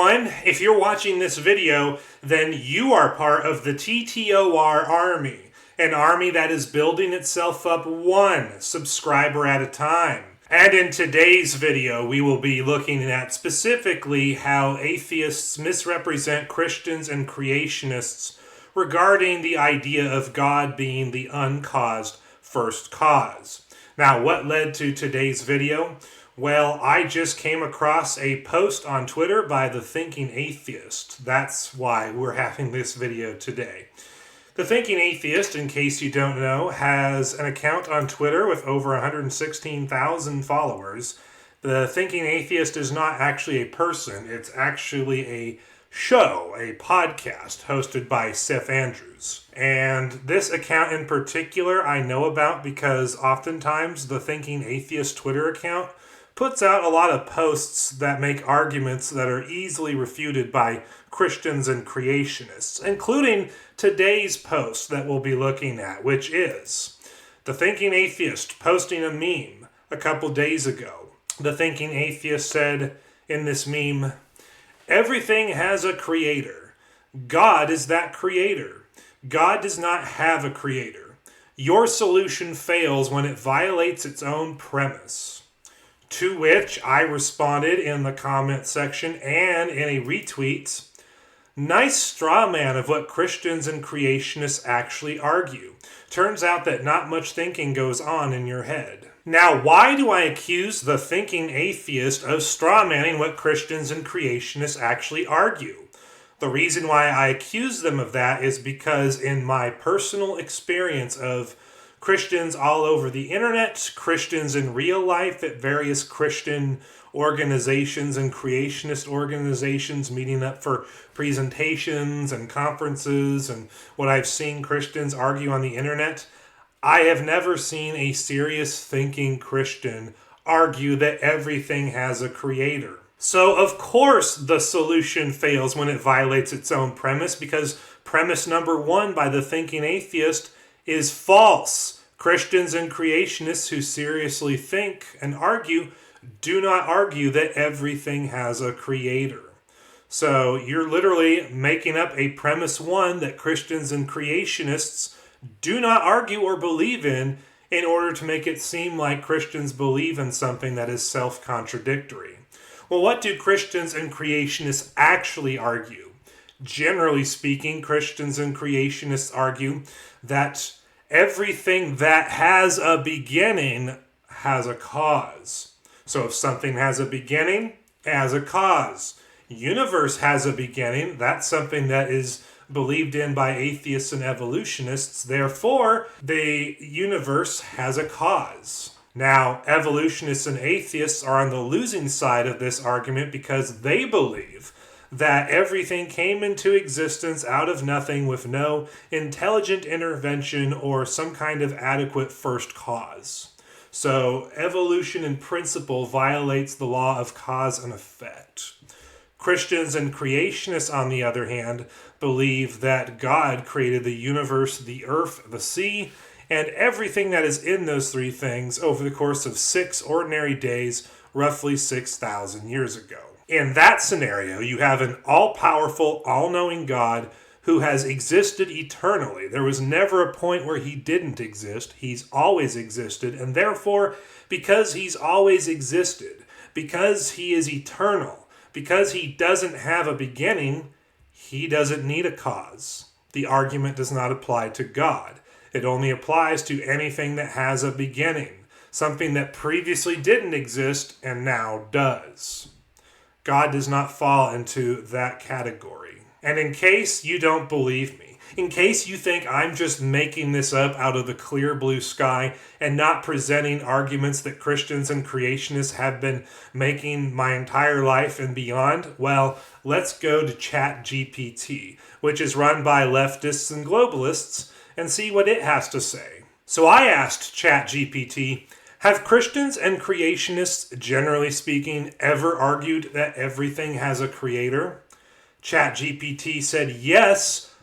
everyone. If you're watching this video, then you are part of the TTOR army, an army that is building itself up one subscriber at a time. And in today's video, we will be looking at specifically how atheists misrepresent Christians and creationists regarding the idea of God being the uncaused first cause. Now, what led to today's video? Well, I just came across a post on Twitter by the Thinking Atheist. That's why we're having this video today. The Thinking Atheist, in case you don't know, has an account on Twitter with over 116,000 followers. The Thinking Atheist is not actually a person. It's actually a show, a podcast hosted by Seth Andrews. And this account in particular I know about because oftentimes the Thinking Atheist Twitter account puts out a lot of posts that make arguments that are easily refuted by Christians and creationists, including today's post that we'll be looking at, which is the Thinking Atheist posting a meme a couple days ago. The Thinking Atheist said in this meme, "Everything has a creator. God is that creator. God does not have a creator. Your solution fails when it violates its own premise." To which I responded in the comment section and in a retweet, "Nice straw man of what Christians and creationists actually argue. Turns out that not much thinking goes on in your head." Now, why do I accuse the Thinking Atheist of straw manning what Christians and creationists actually argue? The reason why I accuse them of that is because in my personal experience of Christians all over the internet, Christians in real life at various Christian organizations and creationist organizations meeting up for presentations and conferences, and what I've seen Christians argue on the internet, I have never seen a serious thinking Christian argue that everything has a creator. So of course the solution fails when it violates its own premise, because premise number one by the Thinking Atheist is false. Christians and creationists who seriously think and argue do not argue that everything has a creator. So you're literally making up a premise one that Christians and creationists do not argue or believe in order to make it seem like Christians believe in something that is self-contradictory. Well, what do Christians and creationists actually argue? Generally speaking, Christians and creationists argue that everything that has a beginning has a cause. So if something has a beginning, it has a cause. Universe has a beginning. That's something that is believed in by atheists and evolutionists. Therefore, the universe has a cause. Now, evolutionists and atheists are on the losing side of this argument because they believe that everything came into existence out of nothing with no intelligent intervention or some kind of adequate first cause. So evolution in principle violates the law of cause and effect. Christians and creationists, on the other hand, believe that God created the universe, the earth, the sea, and everything that is in those three things over the course of 6 ordinary days, roughly 6,000 years ago. In that scenario, you have an all-powerful, all-knowing God who has existed eternally. There was never a point where he didn't exist. He's always existed, and therefore, because he's always existed, because he is eternal, because he doesn't have a beginning, he doesn't need a cause. The argument does not apply to God. It only applies to anything that has a beginning, something that previously didn't exist and now does. God does not fall into that category. And in case you don't believe me, in case you think I'm just making this up out of the clear blue sky and not presenting arguments that Christians and creationists have been making my entire life and beyond, well, let's go to ChatGPT, which is run by leftists and globalists, and see what it has to say. So I asked ChatGPT, have Christians and creationists, generally speaking, ever argued that everything has a creator? ChatGPT said yes,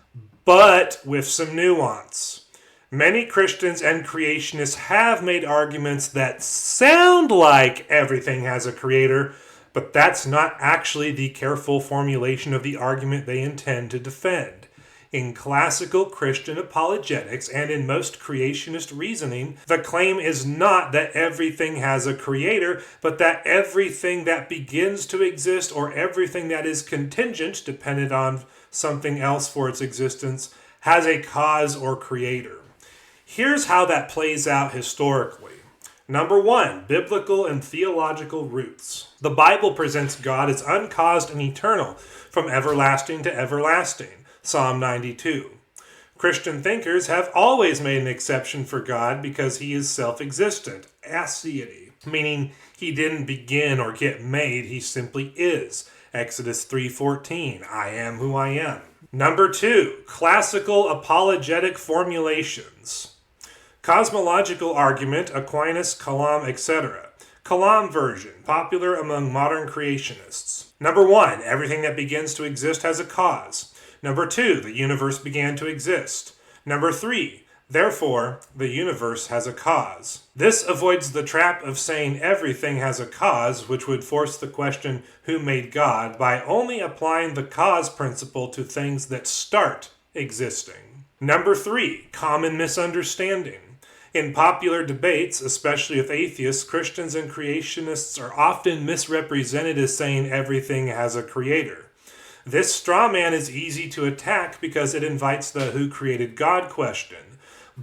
but with some nuance. Many Christians and creationists have made arguments that sound like everything has a creator, But that's not actually the careful formulation of the argument they intend to defend. In classical Christian apologetics and in most creationist reasoning, the claim is not that everything has a creator, but that everything that begins to exist or everything that is contingent, dependent on something else for its existence, has a cause or creator. Here's how that plays out historically. Number 1, biblical and theological roots. The Bible presents God as uncaused and eternal, from everlasting to everlasting. Psalm 92. Christian thinkers have always made an exception for God because he is self-existent, aseity, meaning he didn't begin or get made, he simply is. Exodus 3:14, I am who I am. Number 2, classical apologetic formulations. Cosmological Argument, Aquinas, Kalam, etc. Kalam version, popular among modern creationists. Number 1, everything that begins to exist has a cause. Number 2, the universe began to exist. Number 3, therefore, the universe has a cause. This avoids the trap of saying everything has a cause, which would force the question, who made God, by only applying the cause principle to things that start existing. Number 3, common misunderstanding. In popular debates, especially with atheists, Christians and creationists are often misrepresented as saying everything has a creator. This straw man is easy to attack because it invites the who created God question.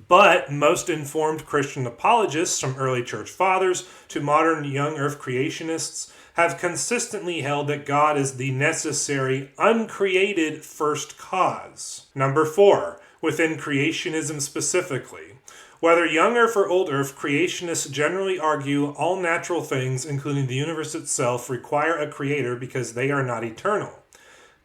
But most informed Christian apologists, from early church fathers to modern young earth creationists, have consistently held that God is the necessary, uncreated first cause. Number 4, within creationism specifically. Whether young earth or old earth, creationists generally argue all natural things, including the universe itself, require a creator because they are not eternal.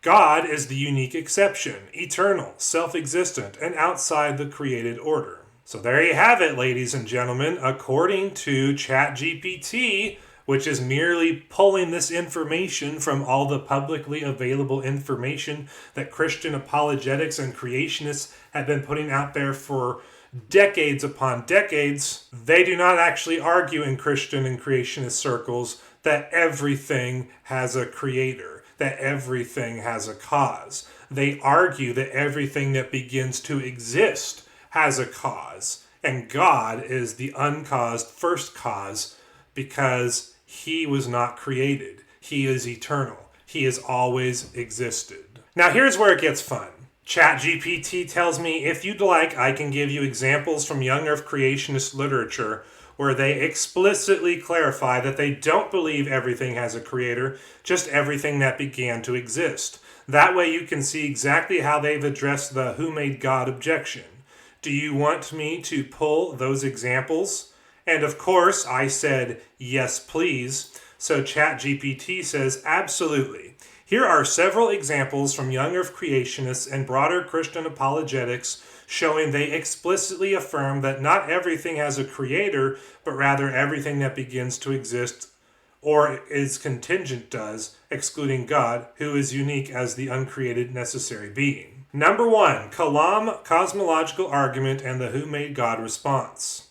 God is the unique exception, eternal, self-existent, and outside the created order. So there you have it, ladies and gentlemen. According to ChatGPT, which is merely pulling this information from all the publicly available information that Christian apologetics and creationists have been putting out there for decades upon decades, they do not actually argue in Christian and creationist circles that everything has a creator, that everything has a cause. They argue that everything that begins to exist has a cause, and God is the uncaused first cause because he was not created. He is eternal. He has always existed. Now here's where it gets fun. ChatGPT tells me if you'd like, I can give you examples from young earth creationist literature where they explicitly clarify that they don't believe everything has a creator, just everything that began to exist. That way you can see exactly how they've addressed the who made God objection. Do you want me to pull those examples? And of course, I said, yes, please. So ChatGPT says, absolutely. Here are several examples from young earth creationists and broader Christian apologetics showing they explicitly affirm that not everything has a creator, but rather everything that begins to exist or is contingent does, excluding God, who is unique as the uncreated necessary being. Number 1, Kalam Cosmological Argument and the Who Made God response.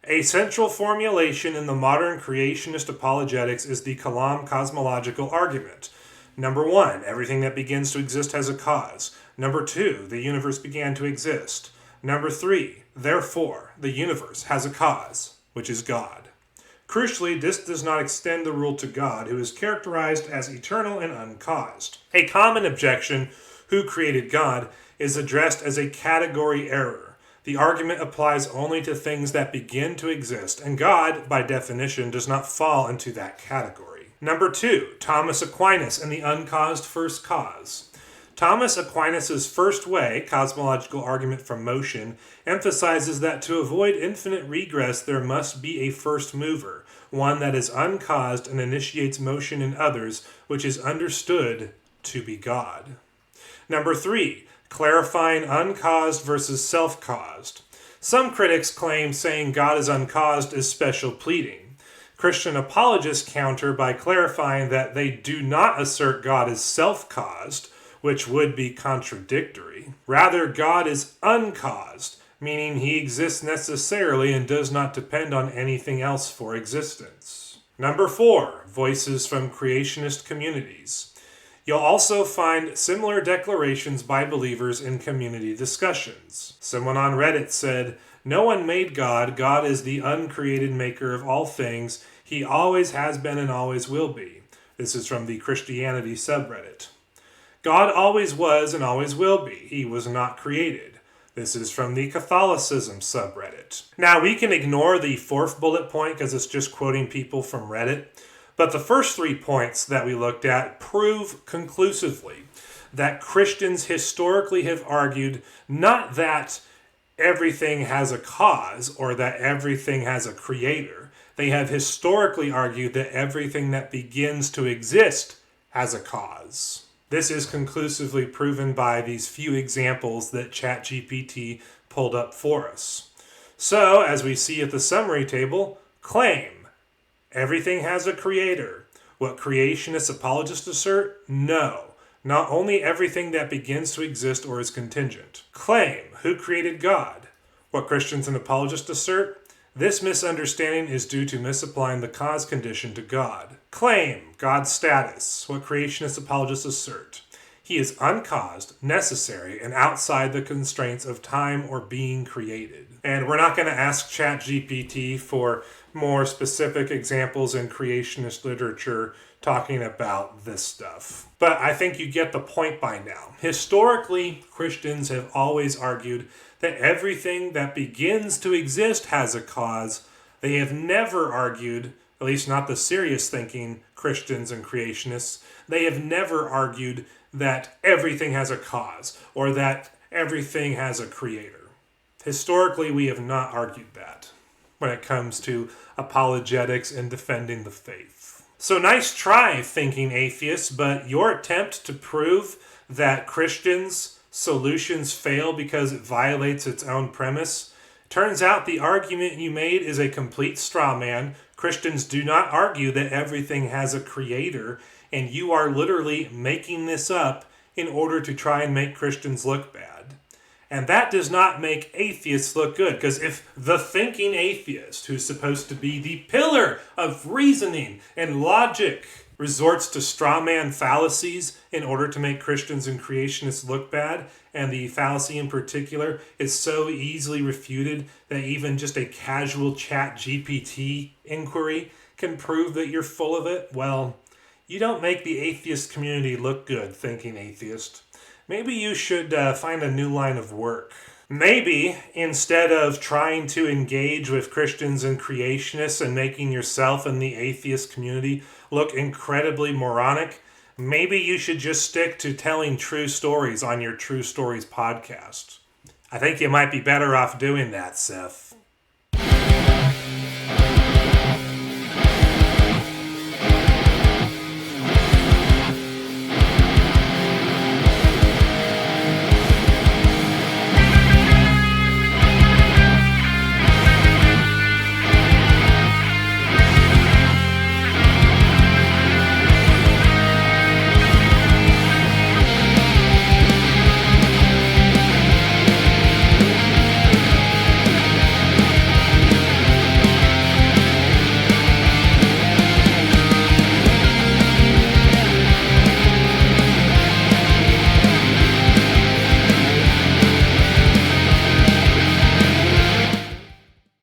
A central formulation in the modern creationist apologetics is the Kalam Cosmological Argument. Number 1, everything that begins to exist has a cause. Number 2, the universe began to exist. Number 3, therefore, the universe has a cause, which is God. Crucially, this does not extend the rule to God, who is characterized as eternal and uncaused. A common objection, who created God, is addressed as a category error. The argument applies only to things that begin to exist, and God, by definition, does not fall into that category. Number 2, Thomas Aquinas and the uncaused first cause. Thomas Aquinas' first way, cosmological argument from motion, emphasizes that to avoid infinite regress there must be a first mover, one that is uncaused and initiates motion in others, which is understood to be God. Number 3, clarifying uncaused versus self-caused. Some critics claim saying God is uncaused is special pleading. Christian apologists counter by clarifying that they do not assert God is self-caused, which would be contradictory. Rather, God is uncaused, meaning he exists necessarily and does not depend on anything else for existence. Number 4, voices from creationist communities. You'll also find similar declarations by believers in community discussions. Someone on Reddit said, "No one made God. God is the uncreated maker of all things. He always has been and always will be." This is from the Christianity subreddit. "God always was and always will be. He was not created." This is from the Catholicism subreddit. Now, we can ignore the 4th bullet point because it's just quoting people from Reddit. But the first 3 points that we looked at prove conclusively that Christians historically have argued not that everything has a cause or that everything has a creator. They have historically argued that everything that begins to exist has a cause. This is conclusively proven by these few examples that ChatGPT pulled up for us. So, as we see at the summary table, claim. Everything has a creator. What creationists apologists assert? No. Not only everything that begins to exist or is contingent. Claim. Who created God? What Christians and apologists assert? This misunderstanding is due to misapplying the cause condition to God. Claim. God's status. What creationist apologists assert? He is uncaused, necessary, and outside the constraints of time or being created. And we're not going to ask ChatGPT for more specific examples in creationist literature talking about this stuff. But I think you get the point by now. Historically, Christians have always argued that everything that begins to exist has a cause. They have never argued, at least not the serious thinking Christians and creationists, they have never argued that everything has a cause or that everything has a creator. Historically, we have not argued that when it comes to apologetics and defending the faith. So nice try, Thinking Atheists, but your attempt to prove that Christians' solutions fail because it violates its own premise, turns out the argument you made is a complete straw man. Christians do not argue that everything has a creator, and you are literally making this up in order to try and make Christians look bad. And that does not make atheists look good, because if the Thinking Atheist, who's supposed to be the pillar of reasoning and logic, resorts to strawman fallacies in order to make Christians and creationists look bad, and the fallacy in particular is so easily refuted that even just a casual ChatGPT inquiry can prove that you're full of it, well, you don't make the atheist community look good, Thinking Atheist. Maybe you should find a new line of work. Maybe, instead of trying to engage with Christians and creationists and making yourself and the atheist community look incredibly moronic, maybe you should just stick to telling true stories on your True Stories podcast. I think you might be better off doing that, Seth.